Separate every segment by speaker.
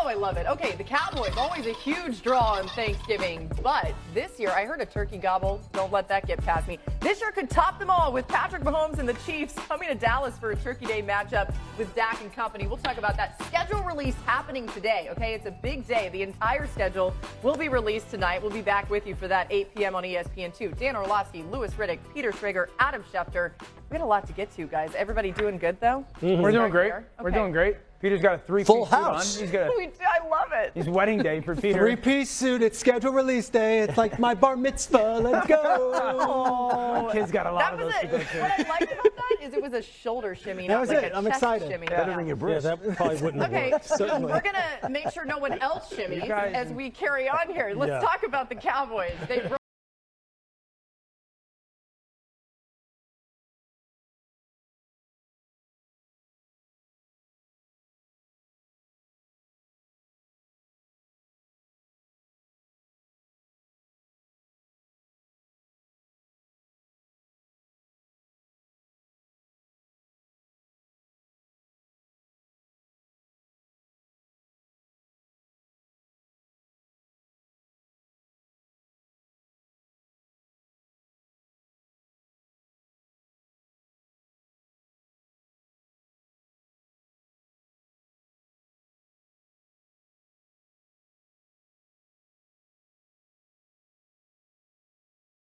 Speaker 1: I love it. Okay, the Cowboys, always a huge draw on Thanksgiving. But this year, I heard a turkey gobble. Don't let that get past me. This year could top them all with Patrick Mahomes and the Chiefs coming to Dallas for a Turkey Day matchup with Dak and company. We'll talk about that. Schedule release happening today, okay? It's a big day. The entire schedule will be released tonight. We'll be back with you for that 8 p.m. on ESPN2. Dan Orlovsky, Louis Riddick, Peter Schrager, Adam Schefter. We got a lot to get to, guys. Everybody doing good, though?
Speaker 2: Mm-hmm. We're doing great. Okay. We're doing great. Peter's got a three-piece
Speaker 3: full
Speaker 2: suit
Speaker 3: house.
Speaker 2: on. He's got
Speaker 1: I love it.
Speaker 2: His wedding day for Peter.
Speaker 3: Three-piece suit. It's schedule release day. It's like my bar mitzvah. Let's go.
Speaker 2: Oh, kid's got a lot of those to go to.
Speaker 1: What I liked about that is it was a shoulder shimmy, not like a
Speaker 3: I'm
Speaker 1: chest
Speaker 3: excited.
Speaker 1: shimmy.
Speaker 3: Better than your breast.
Speaker 4: Yeah, that probably wouldn't have
Speaker 1: Okay,
Speaker 4: worked.
Speaker 3: Certainly.
Speaker 1: we're going to make sure no one else shimmies as we carry on here. Let's talk about the Cowboys. They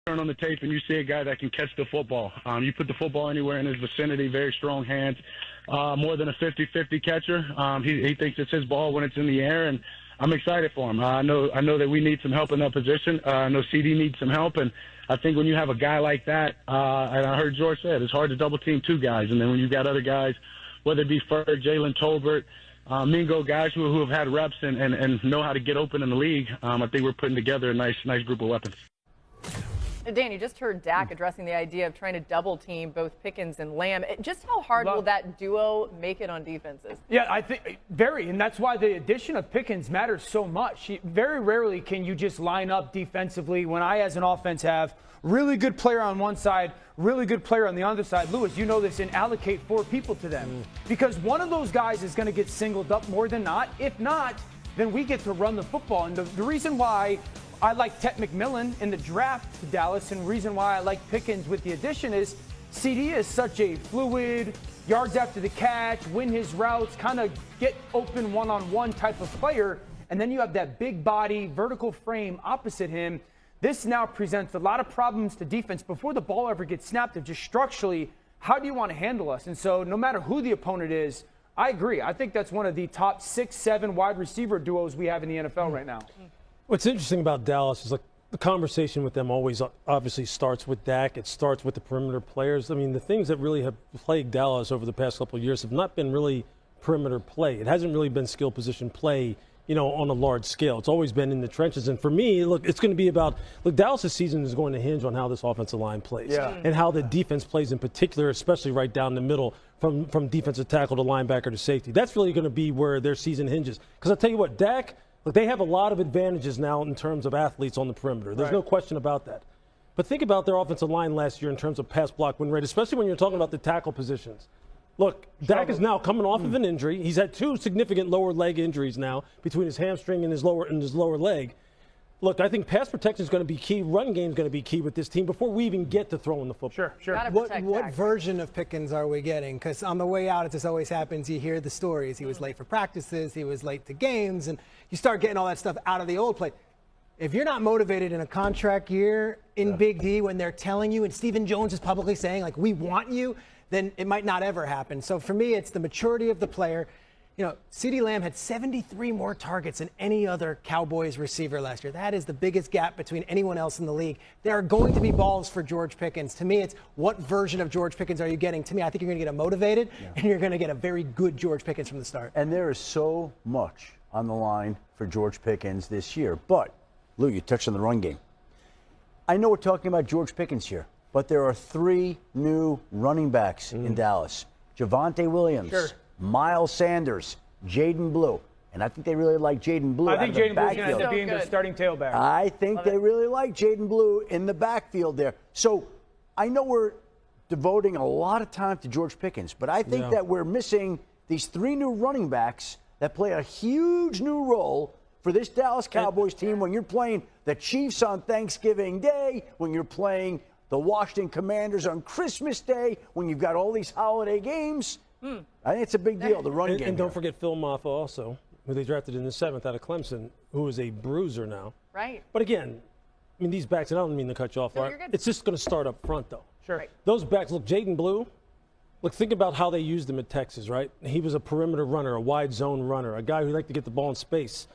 Speaker 5: turn on the tape and you see a guy that can catch the football. You put the football anywhere in his vicinity, very strong hands, more than a 50-50 catcher. He thinks it's his ball when it's in the air, and I'm excited for him. I know that we need some help in that position. I know CD needs some help, and I think when you have a guy like that, and I heard George say it, it's hard to double team two guys, and then when you've got other guys, whether it be Ferg, Jalen Tolbert, Mingo, guys who have had reps and know how to get open in the league, I think we're putting together a nice group of weapons.
Speaker 1: Dan, you just heard Dak addressing the idea of trying to double team both Pickens and Lamb. Just how hard will that duo make it on defenses?
Speaker 2: Yeah, I think very, and that's why the addition of Pickens matters so much. Very rarely can you just line up defensively when I, as an offense, have really good player on one side, really good player on the other side. Lewis, you know this, and allocate 4 people to them. Because one of those guys is going to get singled up more than not. If not, then we get to run the football. And the reason why I like Tet McMillan in the draft to Dallas, and the reason why I like Pickens with the addition is CD is such a fluid, yards after the catch, win his routes, kind of get open one-on-one type of player. And then you have that big body, vertical frame opposite him. This now presents a lot of problems to defense before the ball ever gets snapped, of just structurally, how do you want to handle us? And so no matter who the opponent is, I agree. I think that's one of the top 6-7 wide receiver duos we have in the NFL right now.
Speaker 4: What's interesting about Dallas is, like, the conversation with them always obviously starts with Dak. It starts with the perimeter players. I mean, the things that really have plagued Dallas over the past couple of years have not been really perimeter play. It hasn't really been skill position play, on a large scale. It's always been in the trenches. And for me, look, it's going to be about, Dallas' season is going to hinge on how this offensive line plays and how the defense plays in particular, especially right down the middle from defensive tackle to linebacker to safety. That's really going to be where their season hinges. Because I'll tell you what, Dak, look, they have a lot of advantages now in terms of athletes on the perimeter. There's no question about that. But think about their offensive line last year in terms of pass block win rate, especially when you're talking about the tackle positions. Look, Dak is now coming off of an injury. He's had 2 significant lower leg injuries now between his hamstring and his lower leg. Look, I think pass protection is going to be key. Run game is going to be key with this team before we even get to throwing the football.
Speaker 2: Sure.
Speaker 3: What version of Pickens are we getting? Because on the way out, it just always happens. You hear the stories. He was late for practices. He was late to games. And you start getting all that stuff out of the old play. If you're not motivated in a contract year in Big D when they're telling you, and Stephen Jones is publicly saying, like, we want you, then it might not ever happen. So for me, it's the maturity of the player. CeeDee Lamb had 73 more targets than any other Cowboys receiver last year. That is the biggest gap between anyone else in the league. There are going to be balls for George Pickens. To me, it's what version of George Pickens are you getting? To me, I think you're going to get a motivated, and you're going to get a very good George Pickens from the start.
Speaker 6: And there is so much on the line for George Pickens this year. But, Lou, you touched on the run game. I know we're talking about George Pickens here, but there are 3 new running backs in Dallas. Javonte Williams, Miles Sanders, Jayden Blue. And I think they really like Jayden Blue.
Speaker 2: I think Jayden Blue is going to end up
Speaker 1: So
Speaker 2: being the starting tailback.
Speaker 6: I think they really like Jayden Blue in the backfield there. So I know we're devoting a lot of time to George Pickens, but I think that we're missing these 3 new running backs that play a huge new role for this Dallas Cowboys team when you're playing the Chiefs on Thanksgiving Day, when you're playing the Washington Commanders on Christmas Day, when you've got all these holiday games. I think it's a big deal, the run game.
Speaker 4: And don't forget Phil Maffa also, who they drafted in the 7th out of Clemson, who is a bruiser now.
Speaker 1: Right.
Speaker 4: But again, I mean, these backs, and I don't mean to cut you off,
Speaker 1: No,
Speaker 4: Art,
Speaker 1: you're good.
Speaker 4: it's just going to start up front, though.
Speaker 2: Sure.
Speaker 1: Right.
Speaker 4: Those backs, look, Jayden Blue, look, think about how they used him at Texas, right? He was a perimeter runner, a wide zone runner, a guy who liked to get the ball in space.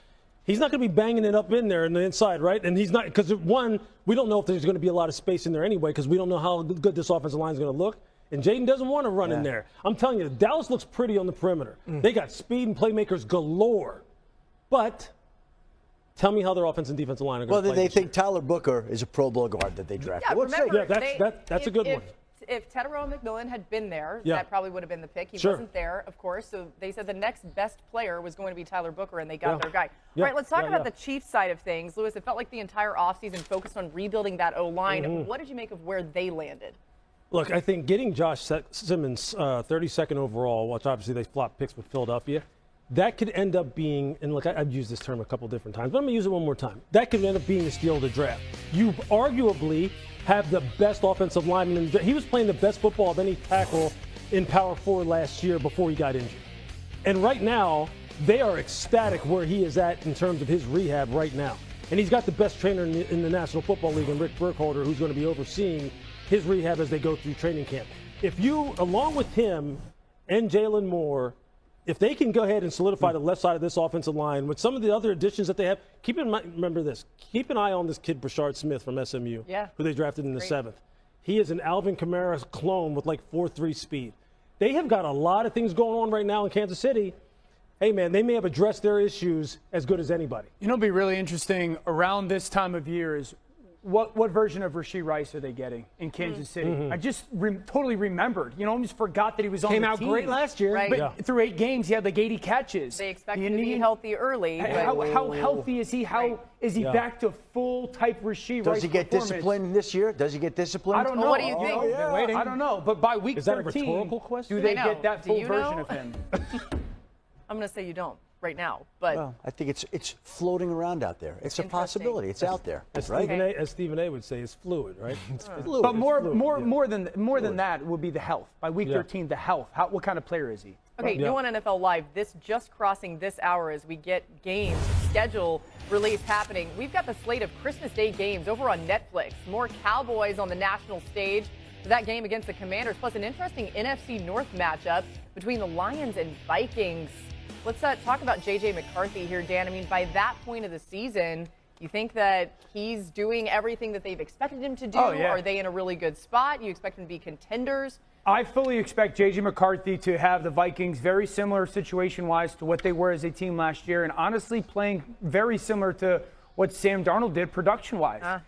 Speaker 4: He's not going to be banging it up in there in the inside, right? And he's not, because one, we don't know if there's going to be a lot of space in there anyway, because we don't know how good this offensive line is going to look. And Jayden doesn't want to run in there. I'm telling you, Dallas looks pretty on the perimeter. They got speed and playmakers galore. But tell me how their offense and defensive line are going to play.
Speaker 6: Well, they think Tyler Booker is a Pro Bowl guard that they drafted.
Speaker 1: Yeah,
Speaker 6: Let's
Speaker 1: remember,
Speaker 4: that's a good one.
Speaker 1: If Tedero McMillan had been there,
Speaker 4: Yeah.
Speaker 1: that probably would have been the pick. He
Speaker 4: Sure.
Speaker 1: wasn't there, of course, so they said the next best player was going to be Tyler Booker, and they got their guy.
Speaker 4: Yeah.
Speaker 1: All right, let's talk
Speaker 4: Yeah,
Speaker 1: about
Speaker 4: yeah.
Speaker 1: the Chiefs side of things. Lewis, it felt like the entire offseason focused on rebuilding that O-line. What did you make of where they landed?
Speaker 4: Look, I think getting Josh Simmons 32nd overall, which obviously they flopped picks with Philadelphia, that could end up being, and look, I've used this term a couple different times, but I'm going to use it one more time. That could end up being the steal of the draft. You arguably have the best offensive lineman in the draft. He was playing the best football of any tackle in Power 4 last year before he got injured. And right now, they are ecstatic where he is at in terms of his rehab right now. And he's got the best trainer in the National Football League, and Rick Burkholder, who's going to be overseeing his rehab as they go through training camp. If you, along with him and Jalen Moore, if they can go ahead and solidify the left side of this offensive line with some of the other additions that they have, keep in mind, remember this, keep an eye on this kid, Brashard Smith from SMU, who they drafted in the 7th. He is an Alvin Kamara clone with like 4.3 speed. They have got a lot of things going on right now in Kansas City. Hey, man, they may have addressed their issues as good as anybody.
Speaker 2: You know, it'll be really interesting around this time of year is what version of Rashee Rice are they getting in Kansas City? I just totally remembered. You know, almost forgot that he was on the team.
Speaker 3: Came out great last year.
Speaker 1: Right.
Speaker 2: But through 8 games, he had like 80 catches.
Speaker 1: They expect him to be healthy early.
Speaker 2: How healthy is he? How is he back to full type Rashee Rice?
Speaker 6: Does he get disciplined this year? Does he get disciplined?
Speaker 2: I don't know.
Speaker 1: Well, what do you think?
Speaker 3: Waiting.
Speaker 2: I don't know. But by week
Speaker 4: Is that a
Speaker 2: 13,
Speaker 4: rhetorical question?
Speaker 2: do they
Speaker 1: I know.
Speaker 2: get that
Speaker 1: Do
Speaker 2: full
Speaker 1: you
Speaker 2: version
Speaker 1: know?
Speaker 2: of him?
Speaker 1: I'm going to say you don't right now, but
Speaker 6: Well, I think it's floating around out there. It's a
Speaker 1: Interesting.
Speaker 6: possibility. It's out there,
Speaker 4: As
Speaker 6: right?
Speaker 4: Stephen A would say, it's fluid, right?
Speaker 6: It's fluid.
Speaker 2: But more
Speaker 6: Fluid, yeah.
Speaker 2: than that would be the health. By week 13, the health. What kind of player is he?
Speaker 1: okay, new on NFL Live. This just crossing this hour as we get games schedule release happening. We've got the slate of Christmas Day games over on Netflix. More Cowboys on the national stage for that game against the Commanders, plus an interesting NFC North matchup between the Lions and Vikings. Let's talk about J.J. McCarthy here, Dan. I mean, by that point of the season, you think that he's doing everything that they've expected him to do?
Speaker 2: Oh, yeah.
Speaker 1: Are they in a really good spot? You expect them to be contenders?
Speaker 2: I fully expect J.J. McCarthy to have the Vikings very similar situation-wise to what they were as a team last year, and honestly playing very similar to what Sam Darnold did production-wise.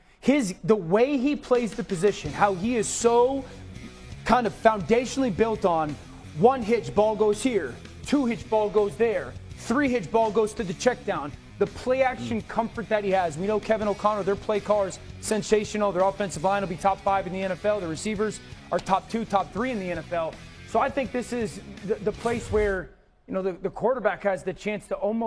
Speaker 2: The way he plays the position, how he is so kind of foundationally built on one hitch, ball goes here, 2 hitch, ball goes there, 3 hitch, ball goes to the check down. The play action comfort that he has. We know Kevin O'Connor, their play caller is sensational. Their offensive line will be top 5 in the NFL. The receivers are top 2, top 3 in the NFL. So I think this is the place where, you know, the quarterback has the chance to almost